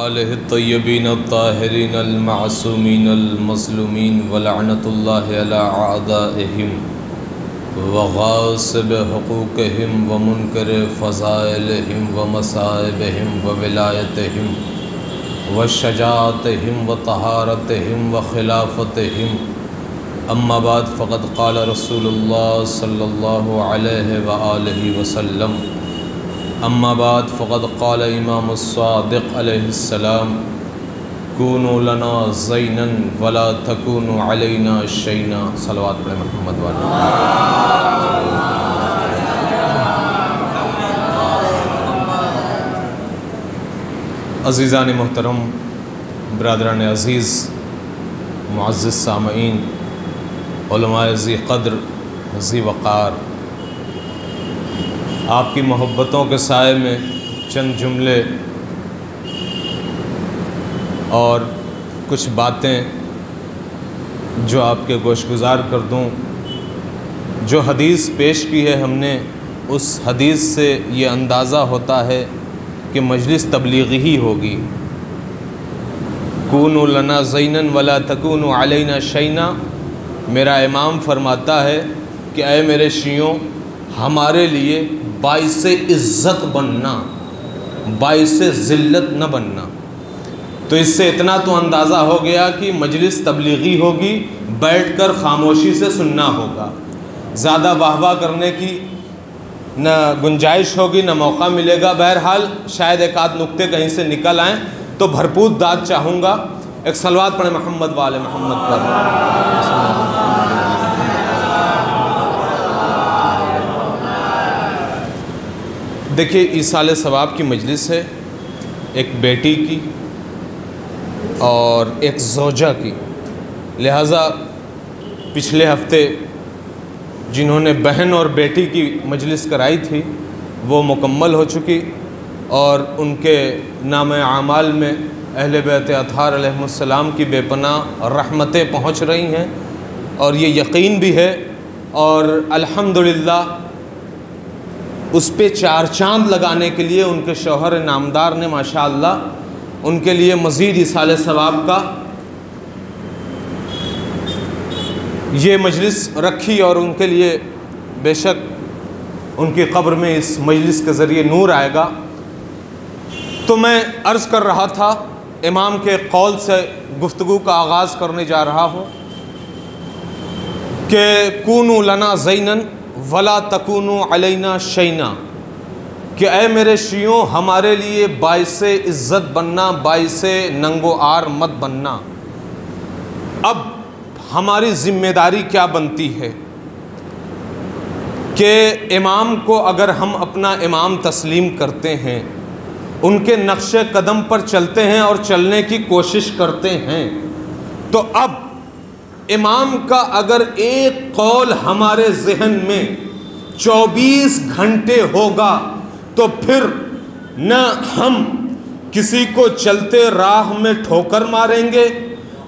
آلہ الطیبین الطاہرین المعصومین المظلومین ولعنۃ اللہ علی اعدائہم وغاصب حقوقہم ومنکر فضائلہم ومصائبہم وولایتہم وشجاعتہم وطہارتہم وخلافتہم اما بعد فقد قال رسول اللہ صلی اللہ علیہ وآلہ وسلم اما بعد فقد قال امام الصادق علیہ السلام کونوا لنا زینا ولا تکونوا علینا شینا صلوات پڑھیں محمد والے عزیزان محترم، برادران عزیز، معزز سامعین، علماء ذی قدر ذی وقار، آپ کی محبتوں کے سائے میں چند جملے اور کچھ باتیں جو آپ کے گوشگزار کر دوں۔ جو حدیث پیش کی ہے ہم نے، اس حدیث سے یہ اندازہ ہوتا ہے کہ مجلس تبلیغی ہی ہوگی۔ کونوا لنا زینا ولا تکونوا علینا شینا، میرا امام فرماتا ہے کہ اے میرے شیعوں، ہمارے لیے باعث عزت بننا، باعث ذلت نہ بننا۔ تو اس سے اتنا تو اندازہ ہو گیا کہ مجلس تبلیغی ہوگی، بیٹھ کر خاموشی سے سننا ہوگا، زیادہ واہ واہ کرنے کی نہ گنجائش ہوگی، نہ موقع ملے گا۔ بہرحال شاید ایک آدھ نکتے کہیں سے نکل آئیں تو بھرپور داد چاہوں گا۔ ایک صلوات پڑھیں محمد والے محمد پر۔ دیکھیے، ایصال ثواب کی مجلس ہے، ایک بیٹی کی اور ایک زوجہ کی، لہٰذا پچھلے ہفتے جنہوں نے بہن اور بیٹی کی مجلس کرائی تھی وہ مکمل ہو چکی، اور ان کے نام اعمال میں اہل بیت اطہار علیہ السلام کی بے پناہ رحمتیں پہنچ رہی ہیں، اور یہ یقین بھی ہے، اور الحمدللہ اس پہ چار چاند لگانے کے لیے ان کے شوہر نامدار نے ماشاءاللہ ان کے لیے مزید ایصال ثواب کا یہ مجلس رکھی، اور ان کے لیے بے شک ان کی قبر میں اس مجلس کے ذریعے نور آئے گا۔ تو میں عرض کر رہا تھا، امام کے قول سے گفتگو کا آغاز کرنے جا رہا ہوں کہ کونوا لنا زینا ولا تکونوا علینا شینا، کہ اے میرے شیعوں، ہمارے لیے باعث عزت بننا، باعث ننگ و عار مت بننا۔ اب ہماری ذمہ داری کیا بنتی ہے کہ امام کو اگر ہم اپنا امام تسلیم کرتے ہیں، ان کے نقش قدم پر چلتے ہیں اور چلنے کی کوشش کرتے ہیں، تو اب امام کا اگر ایک قول ہمارے ذہن میں 24 گھنٹے ہوگا تو پھر نہ ہم کسی کو چلتے راہ میں ٹھوکر ماریں گے،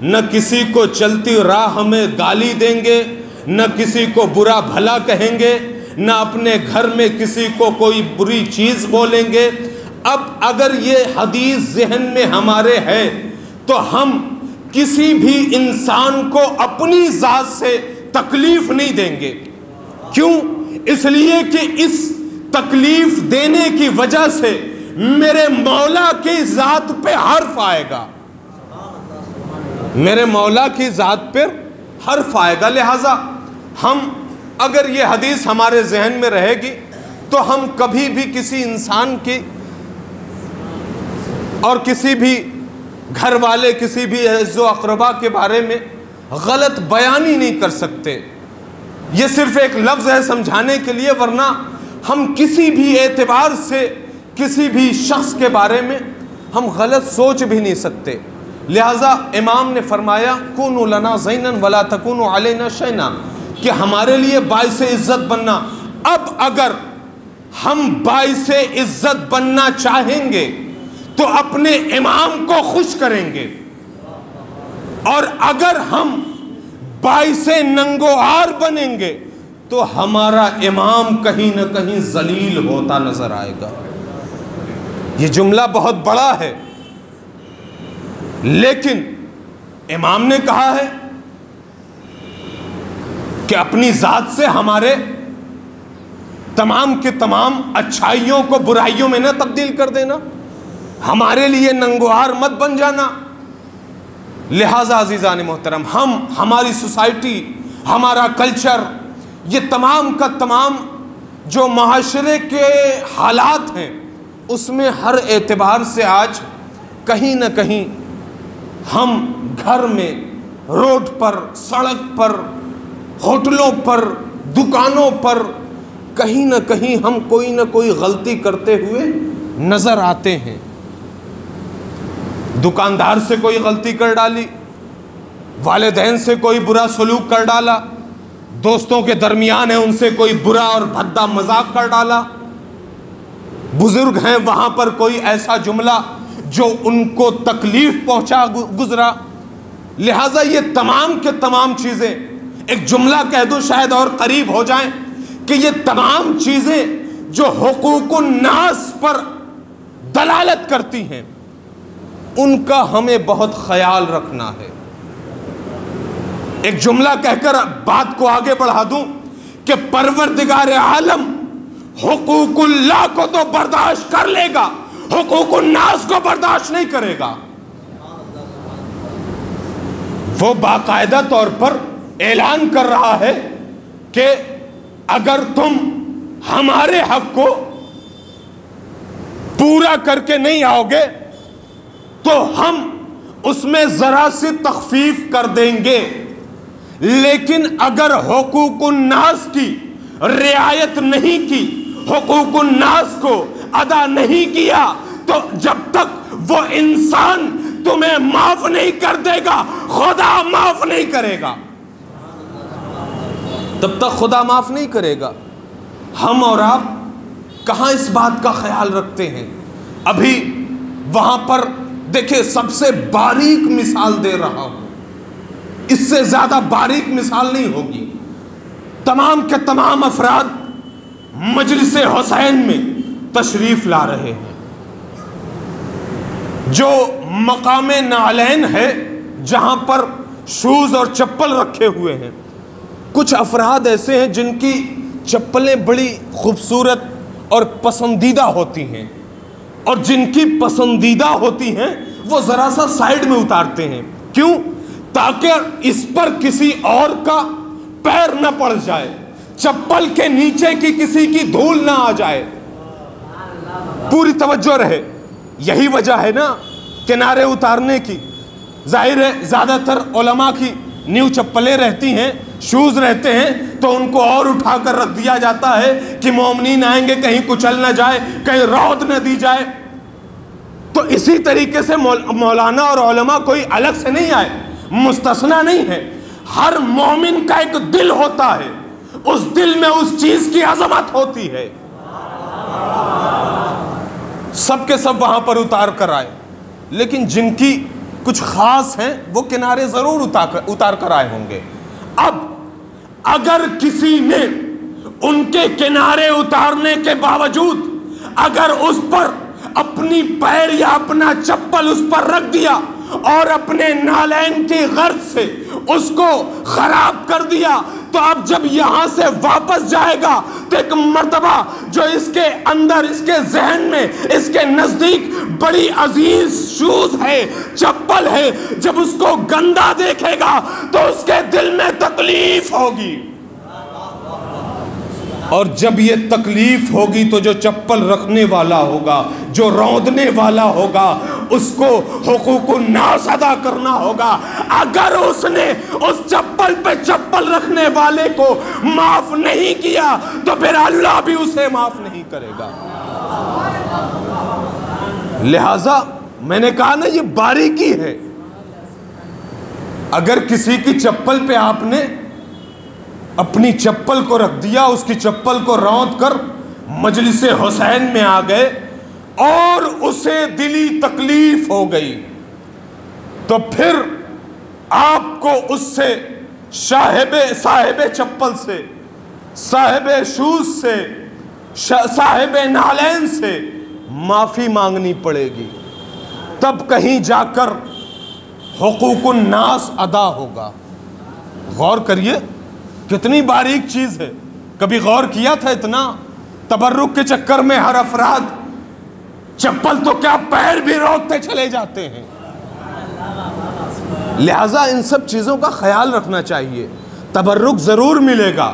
نہ کسی کو چلتی راہ میں گالی دیں گے، نہ کسی کو برا بھلا کہیں گے، نہ اپنے گھر میں کسی کو کوئی بری چیز بولیں گے۔ اب اگر یہ حدیث ذہن میں ہمارے ہے تو ہم کسی بھی انسان کو اپنی ذات سے تکلیف نہیں دیں گے۔ کیوں؟ اس لیے کہ اس تکلیف دینے کی وجہ سے میرے مولا کی ذات پہ حرف آئے گا، میرے مولا کی ذات پر حرف آئے گا۔ لہٰذا ہم اگر یہ حدیث ہمارے ذہن میں رہے گی تو ہم کبھی بھی کسی انسان کی اور کسی بھی گھر والے، کسی بھی عز و اقربا کے بارے میں غلط بیانی نہیں کر سکتے۔ یہ صرف ایک لفظ ہے سمجھانے کے لیے، ورنہ ہم کسی بھی اعتبار سے کسی بھی شخص کے بارے میں ہم غلط سوچ بھی نہیں سکتے۔ لہٰذا امام نے فرمایا کونوا لنا زینا ولا تکونوا علینا شینا، کہ ہمارے لیے باعث عزت بننا۔ اب اگر ہم باعث عزت بننا چاہیں گے تو اپنے امام کو خوش کریں گے، اور اگر ہم باعث ننگ و عار بنیں گے تو ہمارا امام کہیں نہ کہیں ذلیل ہوتا نظر آئے گا۔ یہ جملہ بہت بڑا ہے، لیکن امام نے کہا ہے کہ اپنی ذات سے ہمارے تمام کے تمام اچھائیوں کو برائیوں میں نہ تبدیل کر دینا، ہمارے لیے ننگوار مت بن جانا۔ لہٰذا عزیزان محترم، ہماری سوسائٹی، ہمارا کلچر، یہ تمام کا تمام جو معاشرے کے حالات ہیں، اس میں ہر اعتبار سے آج کہیں نہ کہیں ہم گھر میں، روڈ پر، سڑک پر، ہوٹلوں پر، دکانوں پر، کہیں نہ کہیں ہم کوئی نہ کوئی غلطی کرتے ہوئے نظر آتے ہیں۔ دکاندار سے کوئی غلطی کر ڈالی، والدین سے کوئی برا سلوک کر ڈالا، دوستوں کے درمیان ہے ان سے کوئی برا اور بھدا مذاق کر ڈالا، بزرگ ہیں وہاں پر کوئی ایسا جملہ جو ان کو تکلیف پہنچا گزرا۔ لہٰذا یہ تمام کے تمام چیزیں، ایک جملہ کہہ دو شاید اور قریب ہو جائیں کہ یہ تمام چیزیں جو حقوق الناس پر دلالت کرتی ہیں، ان کا ہمیں بہت خیال رکھنا ہے۔ ایک جملہ کہہ کر بات کو آگے بڑھا دوں کہ پروردگار عالم حقوق اللہ کو تو برداشت کر لے گا، حقوق الناس کو برداشت نہیں کرے گا۔ وہ باقاعدہ طور پر اعلان کر رہا ہے کہ اگر تم ہمارے حق کو پورا کر کے نہیں آؤ گے تو ہم اس میں ذرا سی تخفیف کر دیں گے، لیکن اگر حقوق الناس کی رعایت نہیں کی، حقوق الناس کو ادا نہیں کیا، تو جب تک وہ انسان تمہیں معاف نہیں کر دے گا، خدا معاف نہیں کرے گا۔ تب تک خدا معاف نہیں کرے گا۔ ہم اور آپ کہاں اس بات کا خیال رکھتے ہیں؟ ابھی وہاں پر دیکھیں، سب سے باریک مثال دے رہا ہوں، اس سے زیادہ باریک مثال نہیں ہوگی۔ تمام کے تمام افراد مجلس حسین میں تشریف لا رہے ہیں، جو مقام نعلین ہے جہاں پر شوز اور چپل رکھے ہوئے ہیں۔ کچھ افراد ایسے ہیں جن کی چپلیں بڑی خوبصورت اور پسندیدہ ہوتی ہیں، اور جن کی پسندیدہ ہوتی ہیں وہ ذرا سا سائیڈ میں اتارتے ہیں۔ کیوں؟ تاکہ اس پر کسی اور کا پیر نہ پڑ جائے، چپل کے نیچے کی کسی کی دھول نہ آ جائے، پوری توجہ رہے۔ یہی وجہ ہے نا کنارے اتارنے کی۔ ظاہر ہے زیادہ تر علماء کی نیو چپلیں رہتی ہیں، شوز رہتے ہیں، تو ان کو اور اٹھا کر رکھ دیا جاتا ہے کہ مومنین آئیں گے کہیں کچل نہ جائے، کہیں رعد نہ دی جائے۔ تو اسی طریقے سے مولانا اور علماء کوئی الگ سے نہیں آئے، مستثنا نہیں ہے۔ ہر مومن کا ایک دل ہوتا ہے، اس دل میں اس چیز کی عظمت ہوتی ہے۔ سب کے سب وہاں پر اتار کر آئے، لیکن جن کی کچھ خاص ہیں وہ کنارے ضرور اتار کر آئے ہوں گے۔ اب اگر کسی نے ان کے کنارے اتارنے کے باوجود اگر اس پر اپنی پیر یا اپنا چپل اس پر رکھ دیا اور اپنے نالین کی غرض سے اس کو خراب کر دیا، تو اب جب یہاں سے واپس جائے گا تو ایک مرتبہ جو اس کے اندر، اس کے ذہن میں، اس کے نزدیک بڑی عزیز شوز ہے، چپل ہے، جب اس کو گندا دیکھے گا تو اس کے دل میں تکلیف ہوگی، اور جب یہ تکلیف ہوگی تو جو چپل رکھنے والا ہوگا، جو روندنے والا ہوگا، اس کو حقوق الناس ادا کرنا ہوگا۔ اگر اس نے اس چپل پہ چپل رکھنے والے کو معاف نہیں کیا تو پھر اللہ بھی اسے معاف نہیں کرے گا۔ لہٰذا میں نے کہا نا، یہ باریکی ہے۔ اگر کسی کی چپل پہ آپ نے اپنی چپل کو رکھ دیا، اس کی چپل کو روند کر مجلس حسین میں آ گئے اور اسے دلی تکلیف ہو گئی، تو پھر آپ کو اس سے صاحب چپل سے، صاحب شوز سے، صاحب نالین سے معافی مانگنی پڑے گی۔ تب کہیں جا کر حقوق الناس ادا ہوگا۔ غور کریے کتنی باریک چیز ہے، کبھی غور کیا تھا اتنا؟ تبرک کے چکر میں ہر افراد چپل تو کیا پیر بھی روکتے چلے جاتے ہیں۔ لہٰذا ان سب چیزوں کا خیال رکھنا چاہیے۔ تبرک ضرور ملے گا،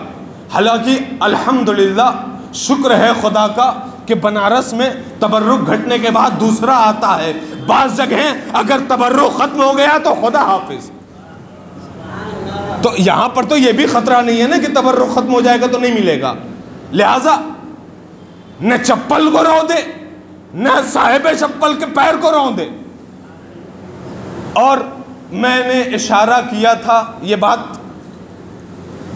حالانکہ الحمدللہ شکر ہے خدا کا کہ بنارس میں تبرک گھٹنے کے بعد دوسرا آتا ہے۔ بعض جگہیں اگر تبرک ختم ہو گیا تو خدا حافظ۔ تو یہاں پر تو یہ بھی خطرہ نہیں ہے نا کہ تبرک ختم ہو جائے گا تو نہیں ملے گا، لہٰذا نہ چپل کو رو دے نہ صاحب چپل کے پیر کو رو دے۔ اور میں نے اشارہ کیا تھا، یہ بات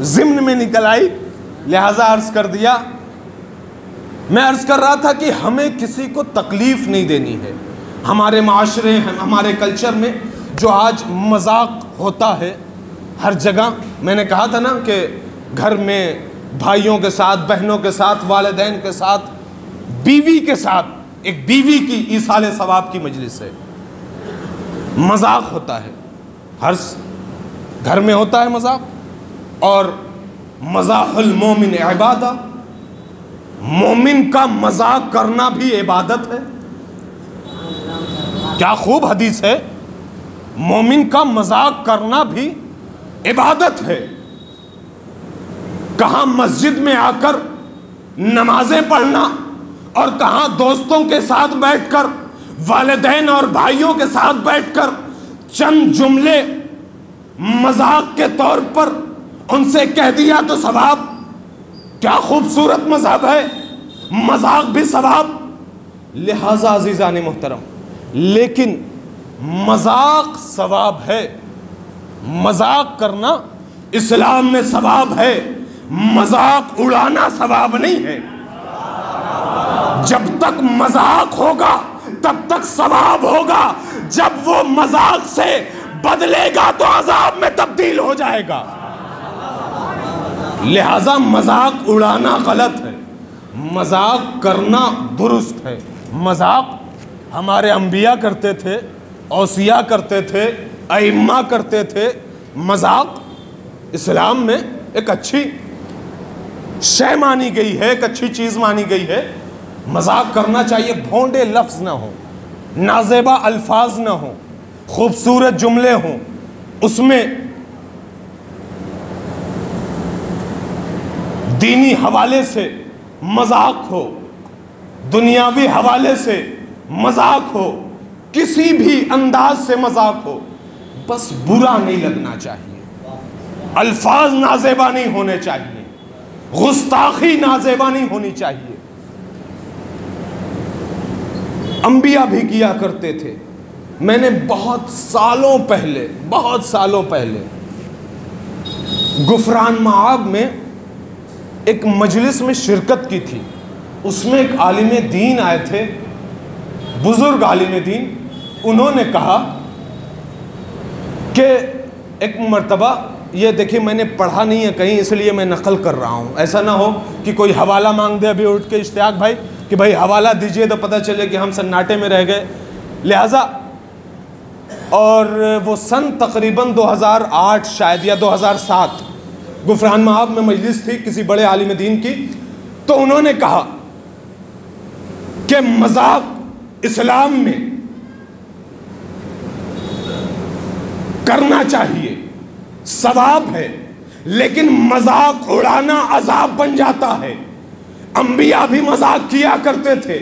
ضمن میں نکل آئی لہٰذا عرض کر دیا۔ میں عرض کر رہا تھا کہ ہمیں کسی کو تکلیف نہیں دینی ہے۔ ہمارے معاشرے ہمارے کلچر میں جو آج مذاق ہوتا ہے ہر جگہ، میں نے کہا تھا نا کہ گھر میں بھائیوں کے ساتھ، بہنوں کے ساتھ، والدین کے ساتھ، بیوی کے ساتھ ایک بیوی کی ایصال ثواب کی مجلس ہے، مذاق ہوتا ہے، ہر گھر میں ہوتا ہے مذاق۔ اور مزاح المومن عبادہ، مومن کا مذاق کرنا بھی عبادت ہے۔ کیا خوب حدیث ہے، مومن کا مذاق کرنا بھی عبادت ہے۔ کہاں مسجد میں آ کر نمازیں پڑھنا اور کہاں دوستوں کے ساتھ بیٹھ کر، والدین اور بھائیوں کے ساتھ بیٹھ کر چند جملے مذاق کے طور پر ان سے کہہ دیا تو ثواب۔ کیا خوبصورت مذہب ہے، مذاق بھی ثواب۔ لہٰذا عزیزان محترم، لیکن مذاق ثواب ہے، مذاق کرنا اسلام میں ثواب ہے، مذاق اڑانا ثواب نہیں ہے۔ جب تک مذاق ہوگا تب تک ثواب ہوگا، جب وہ مذاق سے بدلے گا تو عذاب میں تبدیل ہو جائے گا۔ لہذا مذاق اڑانا غلط ہے، مذاق کرنا درست ہے۔ مذاق ہمارے انبیاء کرتے تھے، اوصیاء کرتے تھے، ائمہ کرتے تھے۔ مذاق اسلام میں ایک اچھی شے مانی گئی ہے، ایک اچھی چیز مانی گئی ہے۔ مذاق کرنا چاہیے، بھونڈے لفظ نہ ہوں، نازیبا الفاظ نہ ہوں، خوبصورت جملے ہوں، اس میں دینی حوالے سے مذاق ہو، دنیاوی حوالے سے مذاق ہو، کسی بھی انداز سے مذاق ہو، بس برا نہیں لگنا چاہیے، الفاظ نازیبا نہیں ہونے چاہیے، گستاخی نازیبا نہیں ہونی چاہیے۔ انبیاء بھی کیا کرتے تھے۔ میں نے بہت سالوں پہلے غفران مآب میں ایک مجلس میں شرکت کی تھی۔ اس میں ایک عالم دین آئے تھے، بزرگ عالم دین۔ انہوں نے کہا کہ ایک مرتبہ، یہ دیکھیں میں نے پڑھا نہیں ہے کہیں اس لیے میں نقل کر رہا ہوں، ایسا نہ ہو کہ کوئی حوالہ مانگ دے ابھی اٹھ کے اشتیاق بھائی کہ بھائی حوالہ دیجئے تو پتہ چلے کہ ہم سناٹے میں رہ گئے۔ لہٰذا اور وہ سن تقریباً 2008 شاید یا 2007 غفران مآب میں مجلس تھی کسی بڑے عالم دین کی۔ تو انہوں نے کہا کہ مذاق اسلام میں کرنا چاہیے، ثواب ہے، لیکن مذاق اڑانا عذاب بن جاتا ہے۔ انبیاء بھی مذاق کیا کرتے تھے،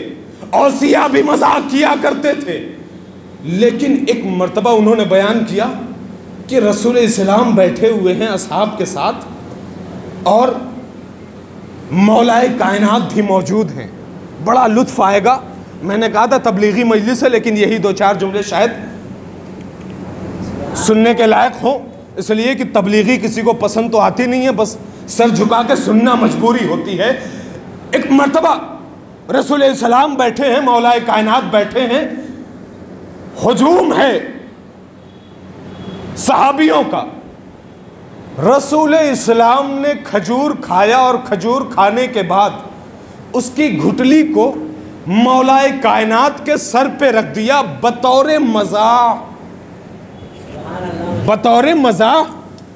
اوصیاء بھی مذاق کیا کرتے تھے، لیکن ایک مرتبہ انہوں نے بیان کیا کہ رسول اسلام بیٹھے ہوئے ہیں اصحاب کے ساتھ اور مولائے کائنات بھی موجود ہیں۔ بڑا لطف آئے گا، میں نے کہا تھا تبلیغی مجلس ہے لیکن یہی 2-4 جملے شاید سننے کے لائق ہوں، اس لیے کہ تبلیغی کسی کو پسند تو آتی نہیں ہے، بس سر جھکا کے سننا مجبوری ہوتی ہے۔ ایک مرتبہ رسول السلام بیٹھے ہیں، مولائے کائنات بیٹھے ہیں، ہجوم ہے صحابیوں کا۔ رسول اسلام نے کھجور کھایا اور کھجور کھانے کے بعد اس کی گھٹلی کو مولائے کائنات کے سر پہ رکھ دیا بطور مزاح۔ بطور مزاح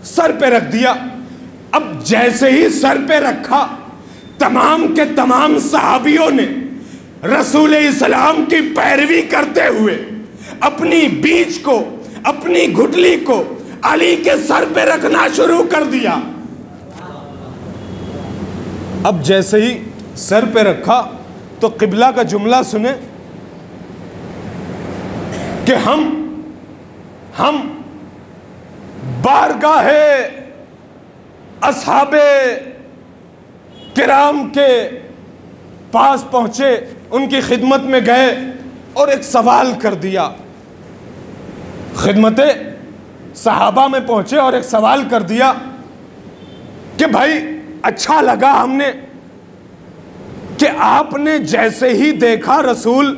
سر پہ رکھ دیا. اب جیسے ہی سر پہ رکھا تمام کے تمام صحابیوں نے رسول اسلام کی پیروی کرتے ہوئے اپنی بیچ کو اپنی گھٹلی کو علی کے سر پہ رکھنا شروع کر دیا. اب جیسے ہی سر پہ رکھا تو قبلہ کا جملہ سنیں کہ ہم بارگاہ اصحاب کرام کے پاس پہنچے, ان کی خدمت میں گئے اور ایک سوال کر دیا. خدمت صحابہ میں پہنچے اور ایک سوال کر دیا کہ بھائی اچھا لگا ہم نے کہ آپ نے جیسے ہی دیکھا رسول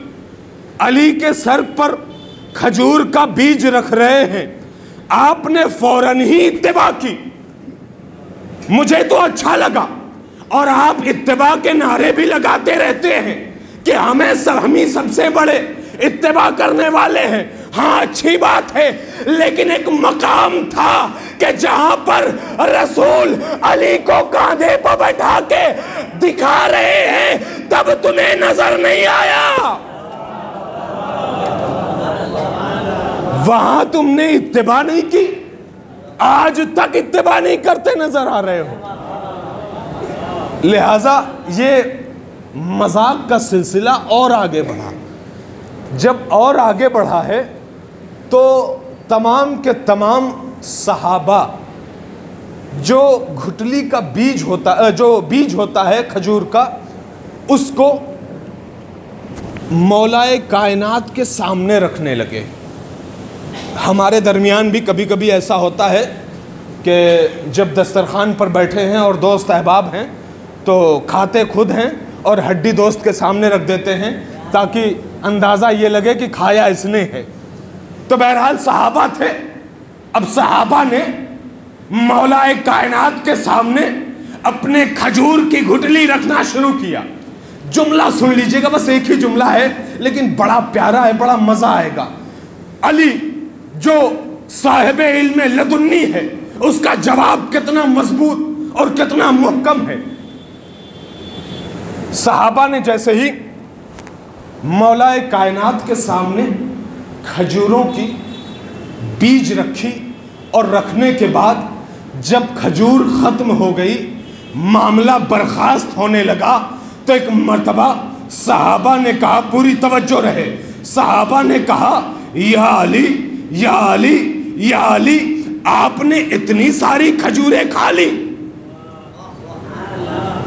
علی کے سر پر کھجور کا بیج رکھ رہے ہیں آپ نے فوراً ہی اتباع کی. مجھے تو اچھا لگا, اور آپ اتباع کے نعرے بھی لگاتے رہتے ہیں کہ ہم ہی سب سے بڑے اتباع کرنے والے ہیں. ہاں اچھی بات ہے, لیکن ایک مقام تھا کہ جہاں پر رسول علی کو کاندھے پر بٹھا کے دکھا رہے ہیں تب تمہیں نظر نہیں آیا. وہاں تم نے اتباع نہیں کی, آج تک اتباع نہیں کرتے نظر آ رہے ہو. لہذا یہ مذاق کا سلسلہ اور آگے بڑھا. جب اور آگے بڑھا ہے تو تمام کے تمام صحابہ جو گھٹلی کا بیج ہوتا ہے کھجور کا, اس کو مولائے کائنات کے سامنے رکھنے لگے. ہمارے درمیان بھی کبھی کبھی ایسا ہوتا ہے کہ جب دسترخوان پر بیٹھے ہیں اور دوست احباب ہیں تو کھاتے خود ہیں اور ہڈی دوست کے سامنے رکھ دیتے ہیں تاکہ اندازہ یہ لگے کہ کھایا اس نے ہے. تو بہرحال صحابہ تھے. اب صحابہ نے مولائے کائنات کے سامنے اپنے کھجور کی گھٹلی رکھنا شروع کیا. جملہ سن لیجئے گا, بس ایک ہی جملہ ہے لیکن بڑا پیارا ہے, بڑا مزہ آئے گا. علی جو صاحب علم لدنی ہے اس کا جواب کتنا مضبوط اور کتنا محکم ہے. صحابہ نے جیسے ہی مولائے کائنات کے سامنے کھجوروں کی بیج رکھی اور رکھنے کے بعد جب کھجور ختم ہو گئی, معاملہ برخاست ہونے لگا, تو ایک مرتبہ صحابہ نے کہا, پوری توجہ رہے, صحابہ نے کہا یا علی یا علی یا علی, آپ نے اتنی ساری کھجوریں کھا لی,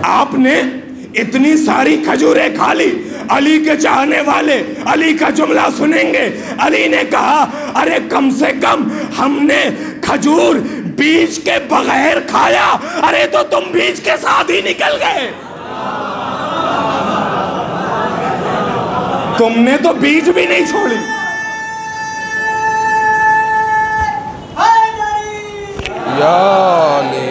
آپ نے اتنی ساری کھجوریں کھا لی. علی کے چاہنے والے علی کا جملہ سنیں گے. علی نے کہا ارے کم سے کم ہم نے کھجور بیج کے بغیر کھایا, ارے تو تم بیج کے ساتھ ہی نکل گئے, تم نے تو بیج بھی نہیں چھوڑی. یا علی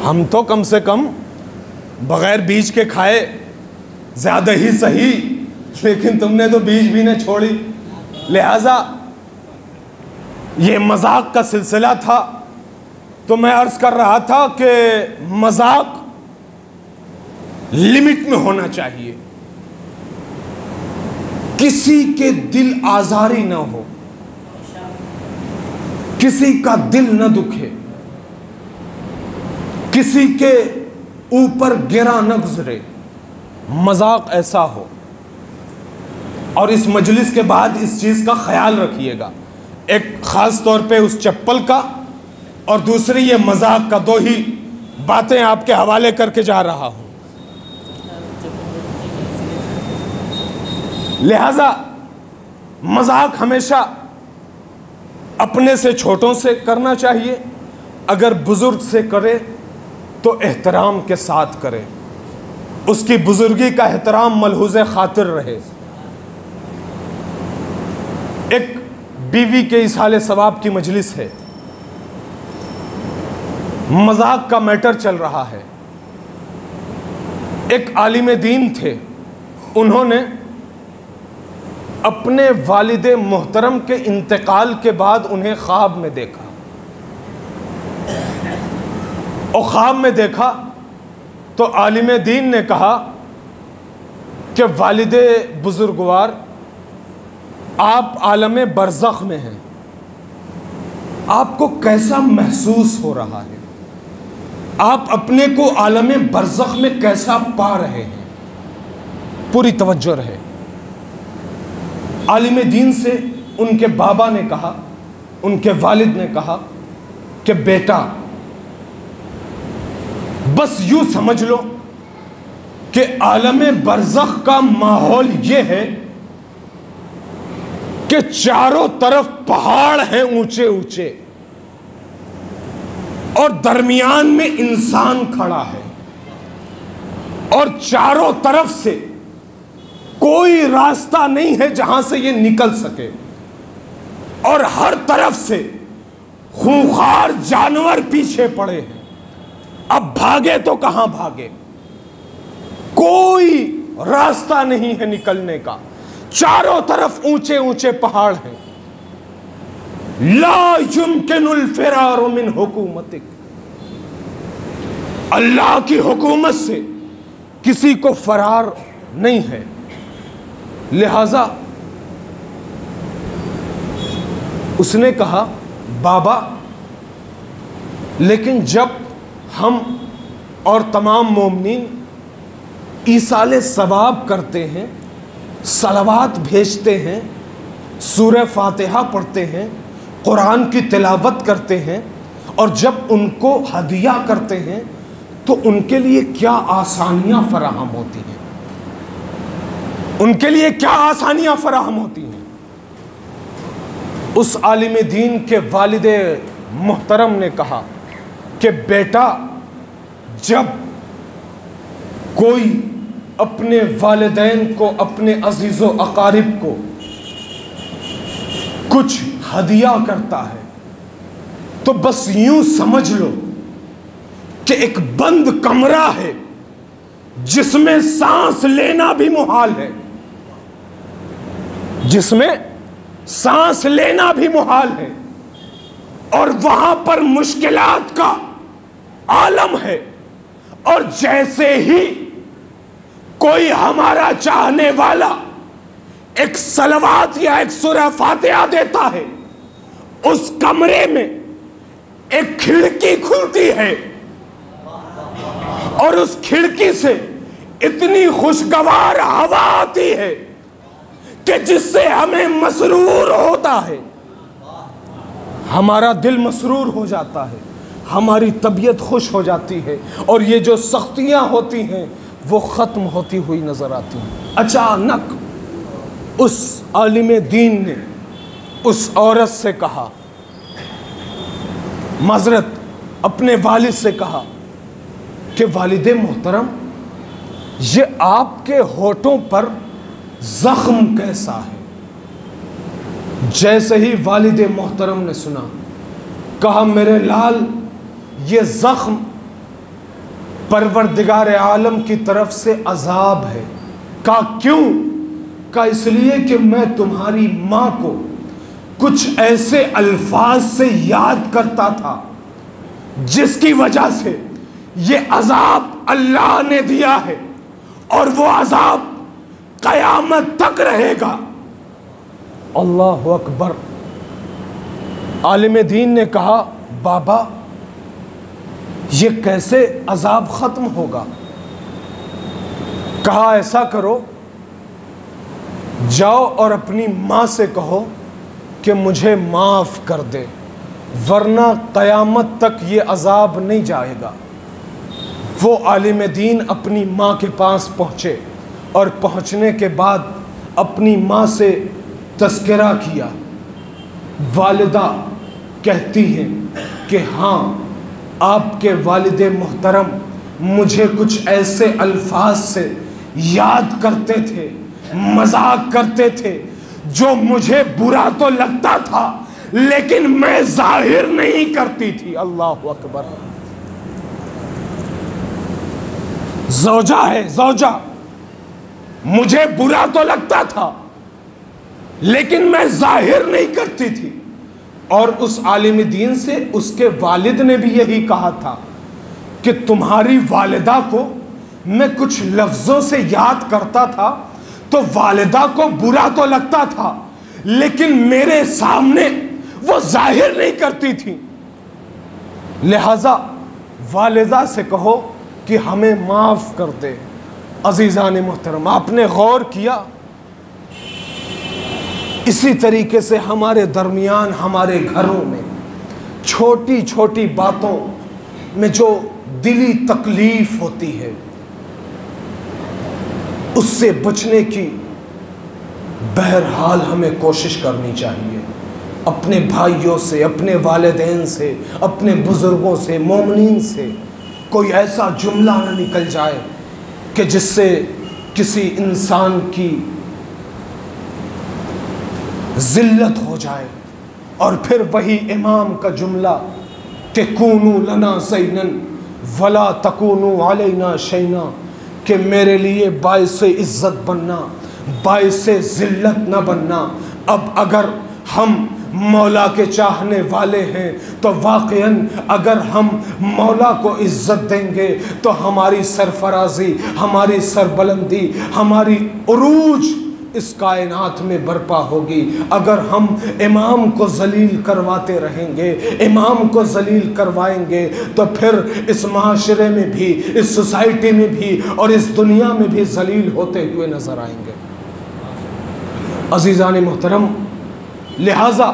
ہم تو کم سے کم بغیر بیج کے کھائے زیادہ ہی صحیح, لیکن تم نے تو بیج بھی نہ چھوڑی. لہذا یہ مذاق کا سلسلہ تھا. تو میں عرض کر رہا تھا کہ مذاق لمٹ میں ہونا چاہیے, کسی کے دل آزاری نہ ہو, کسی کا دل نہ دکھے, کسی کے اوپر گرا نہ گزرے. مذاق ایسا ہو. اور اس مجلس کے بعد اس چیز کا خیال رکھیے گا, ایک خاص طور پہ اس چپل کا, اور دوسری یہ مذاق کا. دو ہی باتیں آپ کے حوالے کر کے جا رہا ہوں. لہذا مذاق ہمیشہ اپنے سے چھوٹوں سے کرنا چاہیے, اگر بزرگ سے کرے تو احترام کے ساتھ کرے, اس کی بزرگی کا احترام ملحوظ خاطر رہے. ایک بیوی کے اصحال ثواب کی مجلس ہے, مذاق کا میٹر چل رہا ہے. ایک عالم دین تھے، انہوں نے اپنے والد محترم کے انتقال کے بعد انہیں خواب میں دیکھا، اور خواب میں دیکھا تو عالم دین نے کہا کہ والد بزرگوار، آپ عالم برزخ میں ہیں، آپ کو کیسا محسوس ہو رہا ہے؟ آپ اپنے کو عالم برزخ میں کیسا پا رہے ہیں؟ پوری توجہ رہے۔ عالم دین سے ان کے بابا نے کہا، ان کے والد نے کہا کہ بیٹا، بس یوں سمجھ لو کہ عالم برزخ کا ماحول یہ ہے کہ چاروں طرف پہاڑ ہیں اونچے اونچے، اور درمیان میں انسان کھڑا ہے، اور چاروں طرف سے کوئی راستہ نہیں ہے جہاں سے یہ نکل سکے، اور ہر طرف سے خونخوار جانور پیچھے پڑے ہیں۔ اب بھاگے تو کہاں بھاگے؟ کوئی راستہ نہیں ہے نکلنے کا، چاروں طرف اونچے اونچے پہاڑ ہیں۔ لا يمكن الفرار من حکومتک، اللہ کی حکومت سے کسی کو فرار نہیں ہے۔ لہذا اس نے کہا، بابا لیکن جب ہم اور تمام مومنین ایصال ثواب کرتے ہیں، صلوات بھیجتے ہیں، سورہ فاتحہ پڑھتے ہیں، قرآن کی تلاوت کرتے ہیں، اور جب ان کو ہدیہ کرتے ہیں تو ان کے لیے کیا آسانیاں فراہم ہوتی ہیں، ان کے لیے کیا آسانیاں فراہم ہوتی ہیں۔ اس عالم دین کے والد محترم نے کہا کہ بیٹا، جب کوئی اپنے والدین کو، اپنے عزیز و اقارب کو کچھ ہدیہ کرتا ہے تو بس یوں سمجھ لو کہ ایک بند کمرہ ہے جس میں سانس لینا بھی محال ہے، جس میں سانس لینا بھی محال ہے، اور وہاں پر مشکلات کا عالم ہے، اور جیسے ہی کوئی ہمارا چاہنے والا ایک صلوات یا ایک سورہ فاتحہ دیتا ہے، اس کمرے میں ایک کھڑکی کھلتی ہے، اور اس کھڑکی سے اتنی خوشگوار ہوا آتی ہے کہ جس سے ہمیں مسرور ہوتا ہے، ہمارا دل مسرور ہو جاتا ہے، ہماری طبیعت خوش ہو جاتی ہے، اور یہ جو سختیاں ہوتی ہیں وہ ختم ہوتی ہوئی نظر آتی ہیں۔ اچانک اس عالم دین نے اس عورت سے کہا، معذرت اپنے والد سے کہا کہ والد محترم، یہ آپ کے ہونٹوں پر زخم کیسا ہے؟ جیسے ہی والد محترم نے سنا، کہا میرے لال، یہ زخم پروردگار عالم کی طرف سے عذاب ہے۔ کہا کیوں؟ کہا اس لیے کہ میں تمہاری ماں کو کچھ ایسے الفاظ سے یاد کرتا تھا جس کی وجہ سے یہ عذاب اللہ نے دیا ہے، اور وہ عذاب قیامت تک رہے گا۔ اللہ اکبر۔ عالم دین نے کہا، بابا یہ کیسے عذاب ختم ہوگا؟ کہا ایسا کرو، جاؤ اور اپنی ماں سے کہو کہ مجھے معاف کر دے، ورنہ قیامت تک یہ عذاب نہیں جائے گا۔ وہ عالم دین اپنی ماں کے پاس پہنچے، اور پہنچنے کے بعد اپنی ماں سے تذکرہ کیا۔ والدہ کہتی ہیں کہ ہاں، آپ کے والد محترم مجھے کچھ ایسے الفاظ سے یاد کرتے تھے، مذاق کرتے تھے، جو مجھے برا تو لگتا تھا لیکن میں ظاہر نہیں کرتی تھی۔ اللہ اکبر۔ زوجہ ہے زوجہ، مجھے برا تو لگتا تھا لیکن میں ظاہر نہیں کرتی تھی. اور اس عالم دین سے اس کے والد نے بھی یہی کہا تھا کہ تمہاری والدہ کو میں کچھ لفظوں سے یاد کرتا تھا تو والدہ کو برا تو لگتا تھا لیکن میرے سامنے وہ ظاہر نہیں کرتی تھی. لہذا والدہ سے کہو کہ ہمیں معاف کر دے. عزیزان محترم، آپ نے غور کیا؟ اسی طریقے سے ہمارے درمیان، ہمارے گھروں میں چھوٹی چھوٹی باتوں میں جو دلی تکلیف ہوتی ہے اس سے بچنے کی بہرحال ہمیں کوشش کرنی چاہیے. اپنے بھائیوں سے، اپنے والدین سے، اپنے بزرگوں سے، مومنین سے کوئی ایسا جملہ نہ نکل جائے کہ جس سے کسی انسان کی ذلت ہو جائے. اور پھر وہی امام کا جملہ کہ کونوا لنا زینا ولا تکونوا علینا شینا، کہ میرے لیے باعث عزت بننا، باعث ذلت نہ بننا. اب اگر ہم مولا کے چاہنے والے ہیں تو واقعاً اگر ہم مولا کو عزت دیں گے تو ہماری سرفرازی، ہماری سربلندی، ہماری عروج اس کائنات میں برپا ہوگی. اگر ہم امام کو ذلیل کرواتے رہیں گے، امام کو ذلیل کروائیں گے تو پھر اس معاشرے میں بھی، اس سوسائٹی میں بھی اور اس دنیا میں بھی ذلیل ہوتے ہوئے نظر آئیں گے. عزیزان محترم، لہٰذا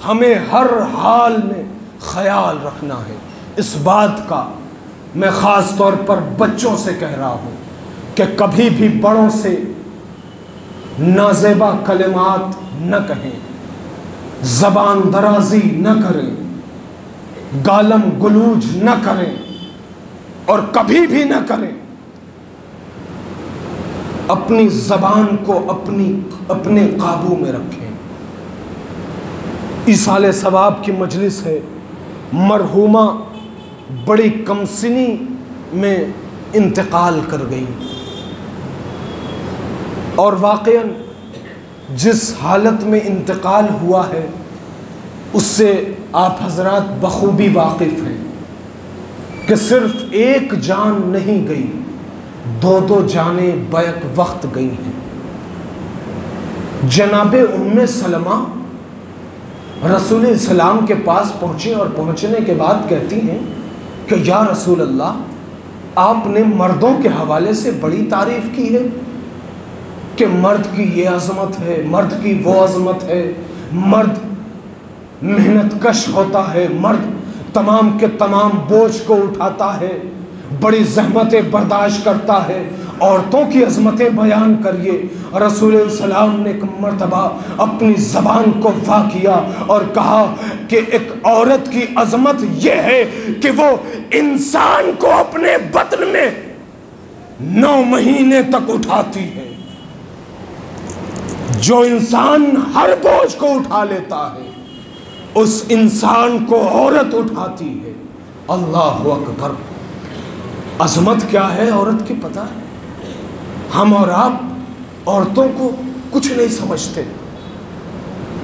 ہمیں ہر حال میں خیال رکھنا ہے اس بات کا. میں خاص طور پر بچوں سے کہہ رہا ہوں کہ کبھی بھی بڑوں سے نازیبا کلمات نہ کہیں، زبان درازی نہ کریں، گالم گلوج نہ کریں اور کبھی بھی نہ کریں. اپنی زبان کو اپنے قابو میں رکھیں. ایصال ثواب کی مجلس ہے. مرحومہ بڑی کم سنی میں انتقال کر گئی اور واقعاً جس حالت میں انتقال ہوا ہے اس سے آپ حضرات بخوبی واقف ہیں کہ صرف ایک جان نہیں گئی، دو جانیں بیک وقت گئی ہیں. جناب ام سلمہ رسول السلام کے پاس پہنچی اور پہنچنے کے بعد کہتی ہیں کہ یا رسول اللہ، آپ نے مردوں کے حوالے سے بڑی تعریف کی ہے کہ مرد کی یہ عظمت ہے، مرد کی وہ عظمت ہے، مرد محنت کش ہوتا ہے، مرد تمام کے تمام بوجھ کو اٹھاتا ہے، بڑی زحمتیں برداشت کرتا ہے. عورتوں کی عظمتیں بیان کریے. رسول السلام نے ایک مرتبہ اپنی زبان کو وا کیا اور کہا کہ ایک عورت کی عظمت یہ ہے کہ وہ انسان کو اپنے بطن میں 9 مہینے تک اٹھاتی ہے. جو انسان ہر بوجھ کو اٹھا لیتا ہے اس انسان کو عورت اٹھاتی ہے. اللہ اکبر. عظمت کیا ہے عورت کی پتہ ہے؟ ہم اور آپ عورتوں کو کچھ نہیں سمجھتے.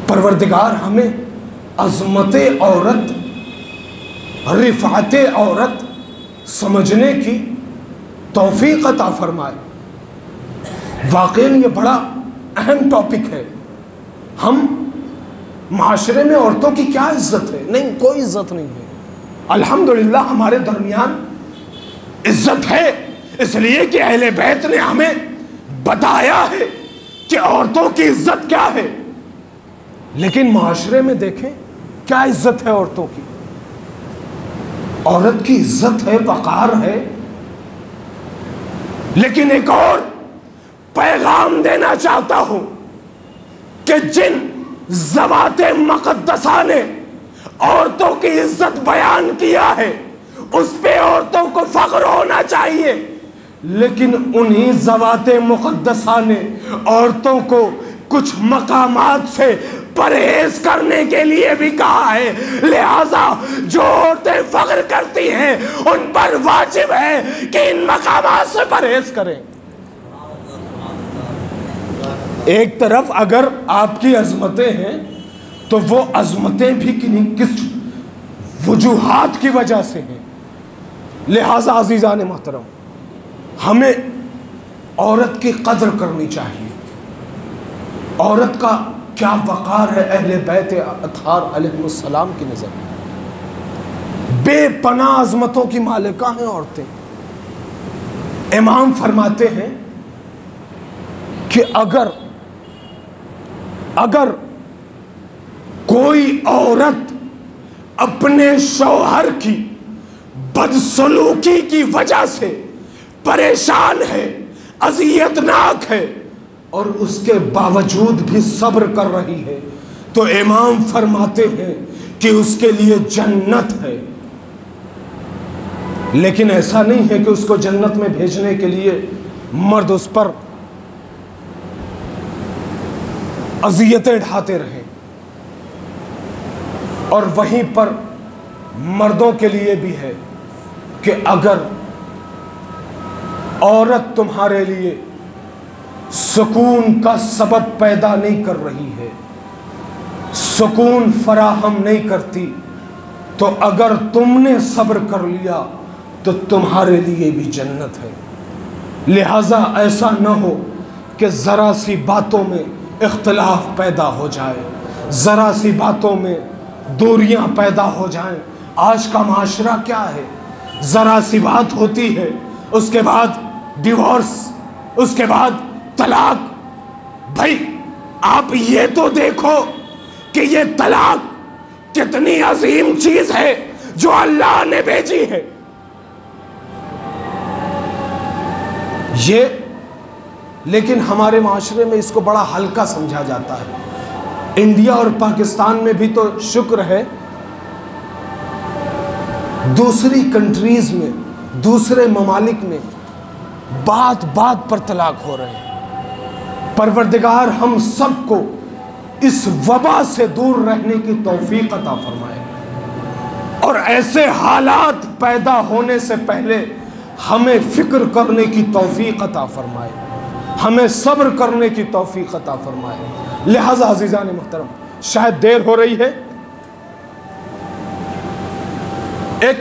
پروردگار ہمیں عظمت عورت، رفعت عورت سمجھنے کی توفیق عطا فرمائے. واقعی یہ بڑا اہم ٹاپک ہے. ہم معاشرے میں عورتوں کی کیا عزت ہے؟ نہیں، کوئی عزت نہیں ہے. الحمدللہ ہمارے درمیان عزت ہے، اس لیے کہ اہل بیت نے ہمیں بتایا ہے کہ عورتوں کی عزت کیا ہے. لیکن معاشرے میں دیکھیں کیا عزت ہے عورتوں کی. عورت کی عزت ہے، وقار ہے. لیکن ایک اور پیغام دینا چاہتا ہوں کہ جن ذوات مقدسہ نے عورتوں کی عزت بیان کیا ہے اس پہ عورتوں کو فخر ہونا چاہیے. لیکن انہی ذوات مقدسہ نے عورتوں کو کچھ مقامات سے پرہیز کرنے کے لیے بھی کہا ہے، لہذا جو عورتیں فخر کرتی ہیں ان پر واجب ہے کہ ان مقامات سے پرہیز کریں۔ ایک طرف اگر آپ کی عظمتیں ہیں تو وہ عظمتیں بھی کس وجوہات کی وجہ سے ہیں۔ لہذا عزیزان محترم، ہمیں عورت کی قدر کرنی چاہیے۔ عورت کا کیا وقار ہے اہل بیت اطہار علیہ السلام کی نظر میں، بے پناہ عظمتوں کی مالکہ ہیں عورتیں۔ امام فرماتے ہیں کہ اگر کوئی عورت اپنے شوہر کی بدسلوکی کی وجہ سے پریشان ہے، اذیتناک ہے، اور اس کے باوجود بھی صبر کر رہی ہے، تو امام فرماتے ہیں کہ اس کے لیے جنت ہے۔ لیکن ایسا نہیں ہے کہ اس کو جنت میں بھیجنے کے لیے مرد اس پر اذیتیں ڈھاتے رہیں، اور وہیں پر مردوں کے لیے بھی ہے کہ اگر عورت تمہارے لیے سکون کا سبب پیدا نہیں کر رہی ہے، سکون فراہم نہیں کرتی، تو اگر تم نے صبر کر لیا تو تمہارے لیے بھی جنت ہے۔ لہذا ایسا نہ ہو کہ ذرا سی باتوں میں اختلاف پیدا ہو جائے، ذرا سی باتوں میں دوریاں پیدا ہو جائیں۔ آج کا معاشرہ کیا ہے؟ ذرا سی بات ہوتی ہے، اس کے بعد ڈیورس، اس کے بعد طلاق۔ بھائی آپ یہ تو دیکھو کہ یہ طلاق کتنی عظیم چیز ہے جو اللہ نے بھیجی ہے۔ لیکن ہمارے معاشرے میں اس کو بڑا ہلکا سمجھا جاتا ہے۔ انڈیا اور پاکستان میں بھی تو شکر ہے، دوسری کنٹریز میں، دوسرے ممالک میں بات بات پر طلاق ہو رہے ہیں۔ پروردگار ہم سب کو اس وبا سے دور رہنے کی توفیق عطا فرمائے، اور ایسے حالات پیدا ہونے سے پہلے ہمیں فکر کرنے کی توفیق عطا فرمائے، ہمیں صبر کرنے کی توفیق عطا فرمائے۔ لہذا عزیزان محترم، شاید دیر ہو رہی ہے، ایک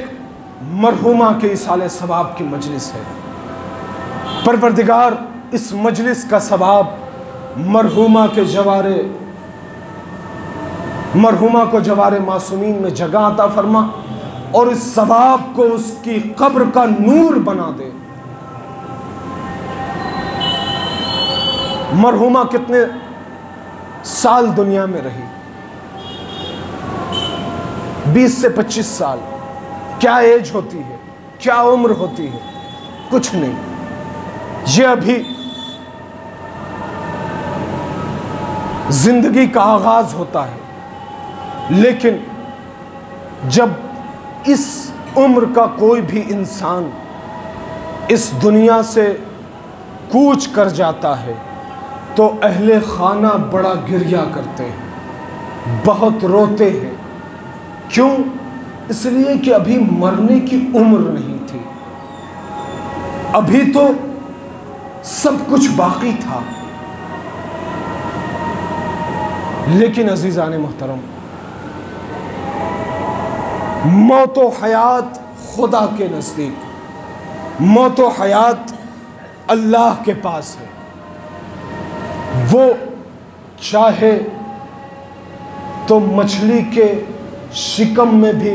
مرحومہ کے ایصال ثواب کی مجلس ہے۔ پروردگار اس مجلس کا ثواب مرحومہ کو جوار معصومین میں جگہ عطا فرما، اور اس ثواب کو اس کی قبر کا نور بنا دے۔ مرحومہ کتنے سال دنیا میں رہی؟ 20 سے 25 سال۔ کیا ایج ہوتی ہے؟ کیا عمر ہوتی ہے؟ کچھ نہیں۔ یہ ابھی زندگی کا آغاز ہوتا ہے، لیکن جب اس عمر کا کوئی بھی انسان اس دنیا سے کوچ کر جاتا ہے تو اہل خانہ بڑا گریہ کرتے ہیں، بہت روتے ہیں۔ کیوں؟ اس لیے کہ ابھی مرنے کی عمر نہیں تھی، ابھی تو سب کچھ باقی تھا۔ لیکن عزیزان محترم، موت و حیات خدا کے نزدیک، موت و حیات اللہ کے پاس ہے۔ وہ چاہے تو مچھلی کے شکم میں بھی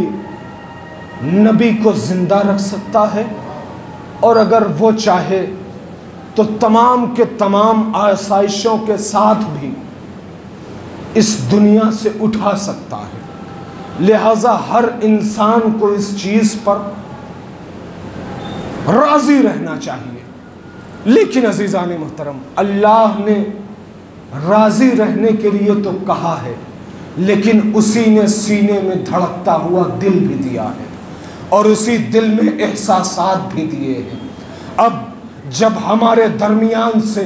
نبی کو زندہ رکھ سکتا ہے، اور اگر وہ چاہے تو تمام کے تمام آسائشوں کے ساتھ بھی اس دنیا سے اٹھا سکتا ہے۔ لہذا ہر انسان کو اس چیز پر راضی رہنا چاہیے۔ لیکن عزیزان محترم، اللہ نے راضی رہنے کے لیے تو کہا ہے، لیکن اسی نے سینے میں دھڑکتا ہوا دل بھی دیا ہے، اور اسی دل میں احساسات بھی دیے ہیں۔ اب جب ہمارے درمیان سے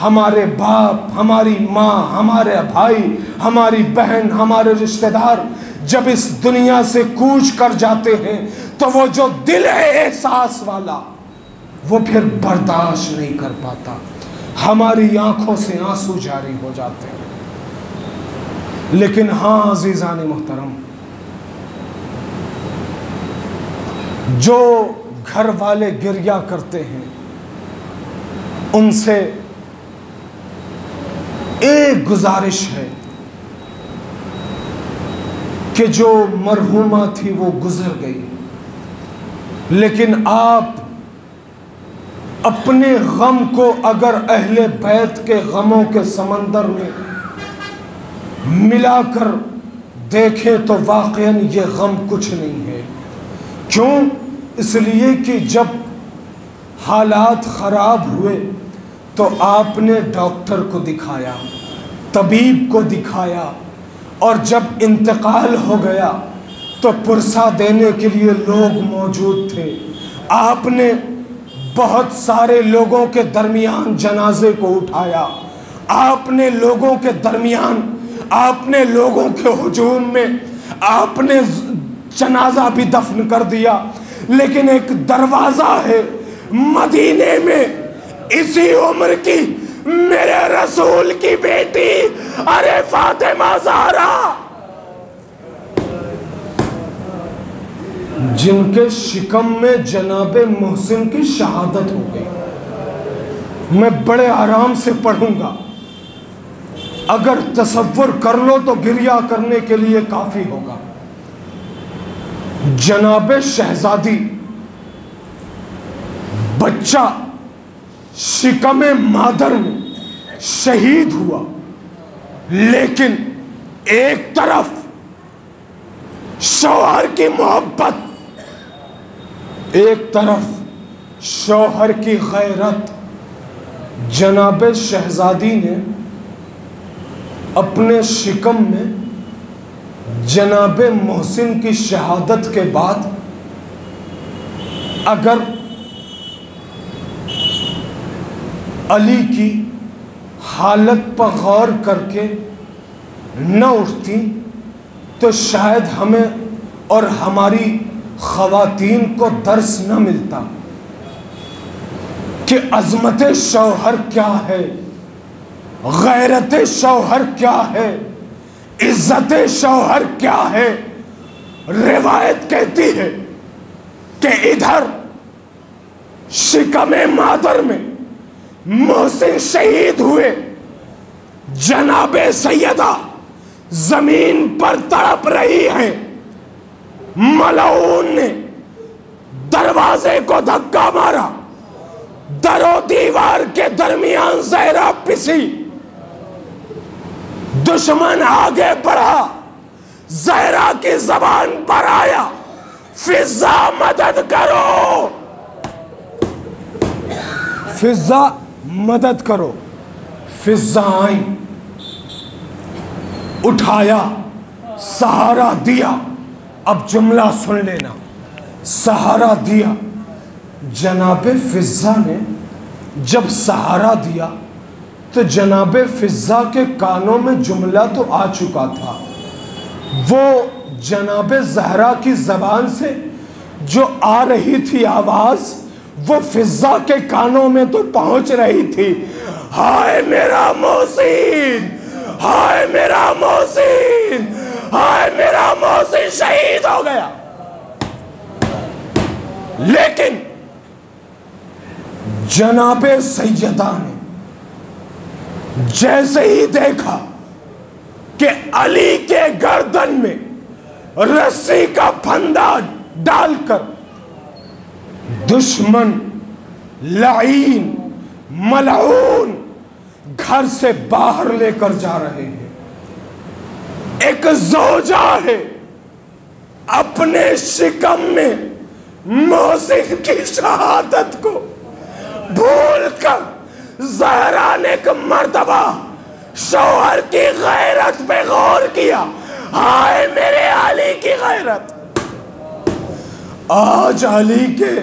ہمارے باپ، ہماری ماں، ہمارے بھائی، ہماری بہن، ہمارے رشتہ دار جب اس دنیا سے کوچ کر جاتے ہیں تو وہ جو دل ہے احساس والا وہ پھر برداشت نہیں کر پاتا، ہماری آنکھوں سے آنسو جاری ہو جاتے ہیں۔ لیکن ہاں عزیزان محترم، جو گھر والے گریہ کرتے ہیں ان سے ایک گزارش ہے کہ جو مرحومہ تھی وہ گزر گئی، لیکن آپ اپنے غم کو اگر اہل بیت کے غموں کے سمندر میں ملا کر دیکھیں تو واقعاً یہ غم کچھ نہیں ہے۔ کیوں؟ اس لیے کہ جب حالات خراب ہوئے تو آپ نے ڈاکٹر کو دکھایا، طبیب کو دکھایا، اور جب انتقال ہو گیا تو پرسہ دینے کے لیے لوگ موجود تھے۔ آپ نے بہت سارے لوگوں کے درمیان جنازے کو اٹھایا، آپ نے لوگوں کے درمیان، آپ نے لوگوں کے ہجوم میں آپ نے جنازہ بھی دفن کر دیا۔ لیکن ایک دروازہ ہے مدینے میں، اسی عمر کی میرے رسول کی بیٹی ارے فاطمہ زہرا، جن کے شکم میں جناب محسن کی شہادت ہو گئی۔ میں بڑے آرام سے پڑھوں گا، اگر تصور کر لو تو گریہ کرنے کے لیے کافی ہوگا۔ جناب شہزادی بچہ شکم مادر میں شہید ہوا، لیکن ایک طرف شوہر کی محبت، ایک طرف شوہر کی غیرت۔ جناب شہزادی نے اپنے شکم میں جناب محسن کی شہادت کے بعد اگر علی کی حالت پر غور کر کے نہ اٹھتی تو شاید ہمیں اور ہماری خواتین کو درس نہ ملتا کہ عظمت شوہر کیا ہے، غیرت شوہر کیا ہے، عزت شوہر کیا ہے۔ روایت کہتی ہے کہ ادھر شکم مادر میں محسن شہید ہوئے، جناب سیدہ زمین پر تڑپ رہی ہیں، ملعون نے دروازے کو دھکا مارا، در و دیوار کے درمیان زہرا پسی، دشمن آگے بڑھا، زہرا کی زبان پر آیا فضا مدد کرو، فضا مدد کرو۔ فضا آئی، اٹھایا، سہارا دیا۔ اب جملہ سن لینا، سہارا دیا۔ جناب فضا نے جب سہارا دیا تو جناب فضا کے کانوں میں جملہ تو آ چکا تھا، وہ جناب زہرا کی زبان سے جو آ رہی تھی آواز وہ فضا کے کانوں میں تو پہنچ رہی تھی، ہائے میرا محسن، ہائے میرا محسن، ہائے میرا محسن شہید ہو گیا۔ لیکن جناب سیدہ نے جیسے ہی دیکھا کہ علی کے گردن میں رسی کا پھندا ڈال کر دشمن لعین ملعون گھر سے باہر لے کر جا رہے ہیں، ایک زوجہ ہے اپنے شکم میں محسن کی شہادت کو بھول کر زہرا نے ایک مرتبہ شوہر کی غیرت پہ غور کیا، ہائے میرے علی کی غیرت۔ آج علی کے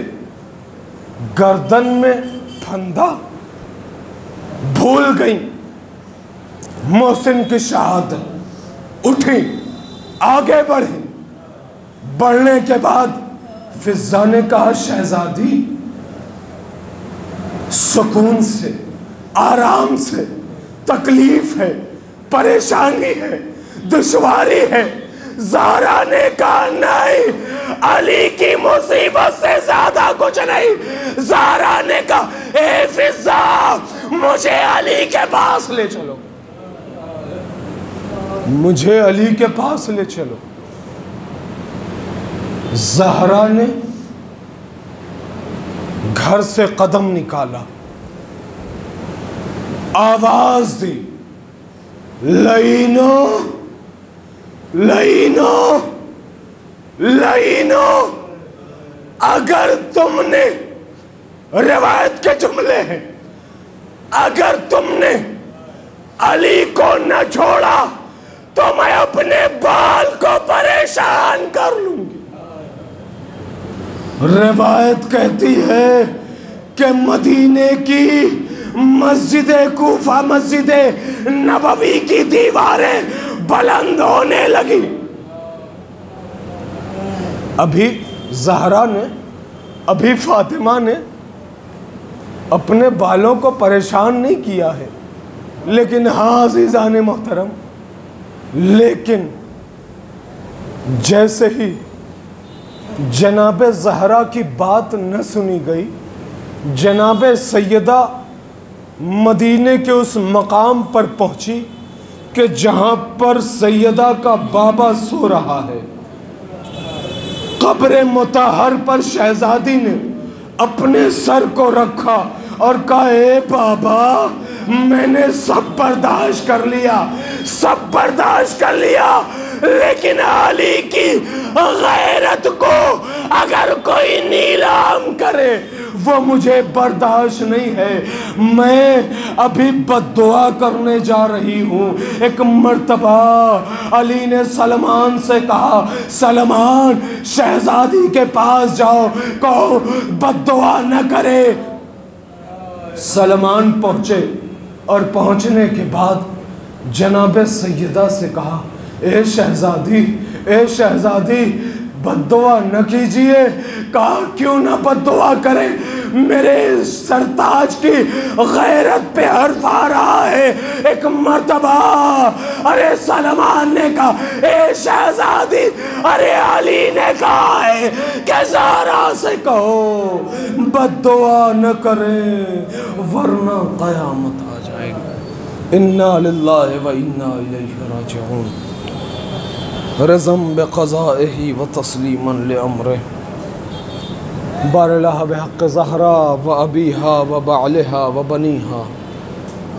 گردن میں پھندا، بھول گئی محسن کی شہادت، اٹھی آگے بڑھی۔ بڑھنے کے بعد فضہ نے کہا شہزادی سکون سے، آرام سے، تکلیف ہے، پریشانی ہے، دشواری ہے۔ زہرا نے کہا نہیں، علی کی مصیبت سے زیادہ کچھ نہیں۔ زہرا نے کہا اے فضہ مجھے علی کے پاس لے چلو، مجھے علی کے پاس لے چلو۔ زہرا نے گھر سے قدم نکالا، آواز دی لئینو لئینو لئینو۔ اگر تم نے، روایت کے جملے ہیں، اگر تم نے علی کو نہ چھوڑا تو میں اپنے بال کو پریشان کر لوں گی۔ روایت کہتی ہے کہ مدینے کی مسجد کوفہ، مسجد نبوی کی دیواریں بلند ہونے لگی۔ ابھی زہرا نے، ابھی فاطمہ نے اپنے بالوں کو پریشان نہیں کیا ہے، لیکن ہاں عزیزان محترم، لیکن جیسے ہی جناب زہرا کی بات نہ سنی گئی، جناب سیدہ مدینے کے اس مقام پر پہنچی کہ جہاں پر سیدہ کا بابا سو رہا ہے۔ قبر مطہر پر شہزادی نے اپنے سر کو رکھا اور کہا اے بابا میں نے سب برداشت کر لیا، سب برداشت کر لیا، لیکن علی کی غیرت کو اگر کوئی نیلام کرے وہ مجھے برداشت نہیں ہے۔ میں ابھی بد دعا کرنے جا رہی ہوں۔ ایک مرتبہ علی نے سلمان سے کہا سلمان شہزادی کے پاس جاؤ، کہو بد دعا نہ کرے۔ سلمان پہنچے اور پہنچنے کے بعد جناب سیدہ سے کہا اے شہزادی، اے شہزادی بد دعا نہ کیجئے۔ کہا کیوں نہ بد دعا کریں، میرے سرتاج کی غیرت پہ حرف آ رہا ہے۔ ایک مرتبہ ارے سلمان نے کہا اے شہزادی، ارے علی نے کہا ہے کہ زہرا سے کہو بد دعا نہ کریں ورنہ قیامت آ جائے گی۔ انا للہ و انا الیہ راجعون۔ رضم بقضائہ و تسلیما لامرہ۔ بار اللہ بحق زہرا و ابیہا و بعلہا و بنیہا۔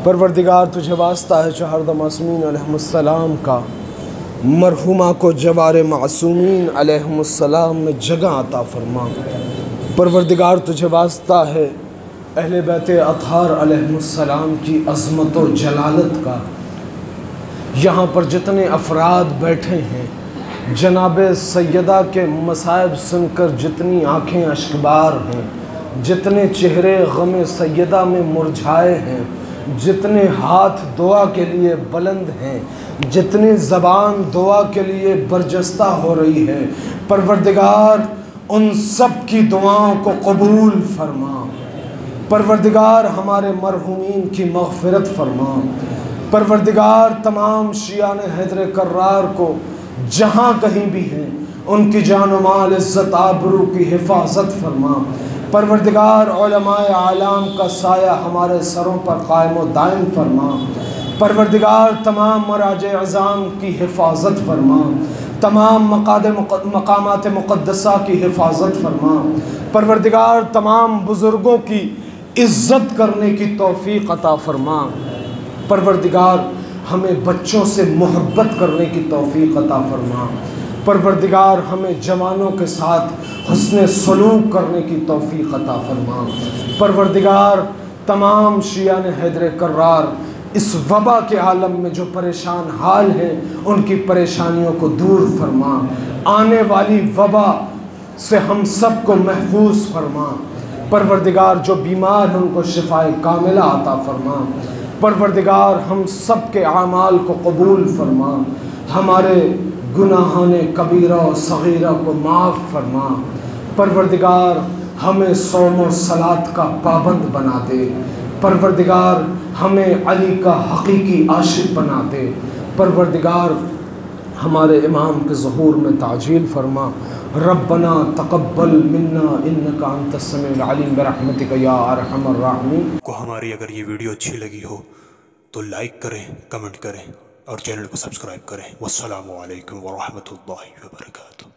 پروردگار تجھے واسطہ ہے چہردہ معصومین علیہ السلام کا، مرحومہ کو جوار معصومین علیہ السلام میں جگہ عطا فرما۔ پروردگار تجھے واسطہ ہے اہل بیت اطہار علیہ السلام کی عظمت و جلالت کا، یہاں پر جتنے افراد بیٹھے ہیں جناب سیدہ کے مصائب سن کر جتنی آنکھیں اشکبار ہیں، جتنے چہرے غم سیدہ میں مرجھائے ہیں، جتنے ہاتھ دعا کے لیے بلند ہیں، جتنی زبان دعا کے لیے برجستہ ہو رہی ہے، پروردگار ان سب کی دعاؤں کو قبول فرما۔ پروردگار ہمارے مرحومین کی مغفرت فرما۔ پروردگار تمام شیعان حیدر کرار کو جہاں کہیں بھی ہیں ان کی جان و مال عزت آبرو کی حفاظت فرما۔ پروردگار علماء عالم کا سایہ ہمارے سروں پر قائم و دائم فرما۔ پروردگار تمام مراجع عظام کی حفاظت فرما، تمام مقامات مقدسہ کی حفاظت فرما۔ پروردگار تمام بزرگوں کی عزت کرنے کی توفیق عطا فرما۔ پروردگار ہمیں بچوں سے محبت کرنے کی توفیق عطا فرما۔ پروردگار ہمیں جوانوں کے ساتھ حسن سلوک کرنے کی توفیق عطا فرما۔ پروردگار تمام شیعان حیدر کرار اس وبا کے عالم میں جو پریشان حال ہیں ان کی پریشانیوں کو دور فرما۔ آنے والی وبا سے ہم سب کو محفوظ فرما۔ پروردگار جو بیمار ہیں ان کو شفائے کاملہ عطا فرما، پروردگار ہم سب کے اعمال کو قبول فرما، ہمارے گناہان کبیرہ و صغیرہ کو معاف فرما، پروردگار ہمیں صوم و صلاۃ کا پابند بنا دے، پروردگار ہمیں علی کا حقیقی عاشق بنا دے، پروردگار ہمارے امام کے ظہور میں تعجیل فرما۔ ربنا تقبل منا انک انت السمیع العلیم برحمتک یا ارحم الراحمین۔ کو ہماری اگر یہ ویڈیو اچھی لگی ہو تو لائک کریں، کمنٹ کریں اور چینل کو سبسکرائب کریں۔ والسلام علیکم ورحمۃ اللہ وبرکاتہ۔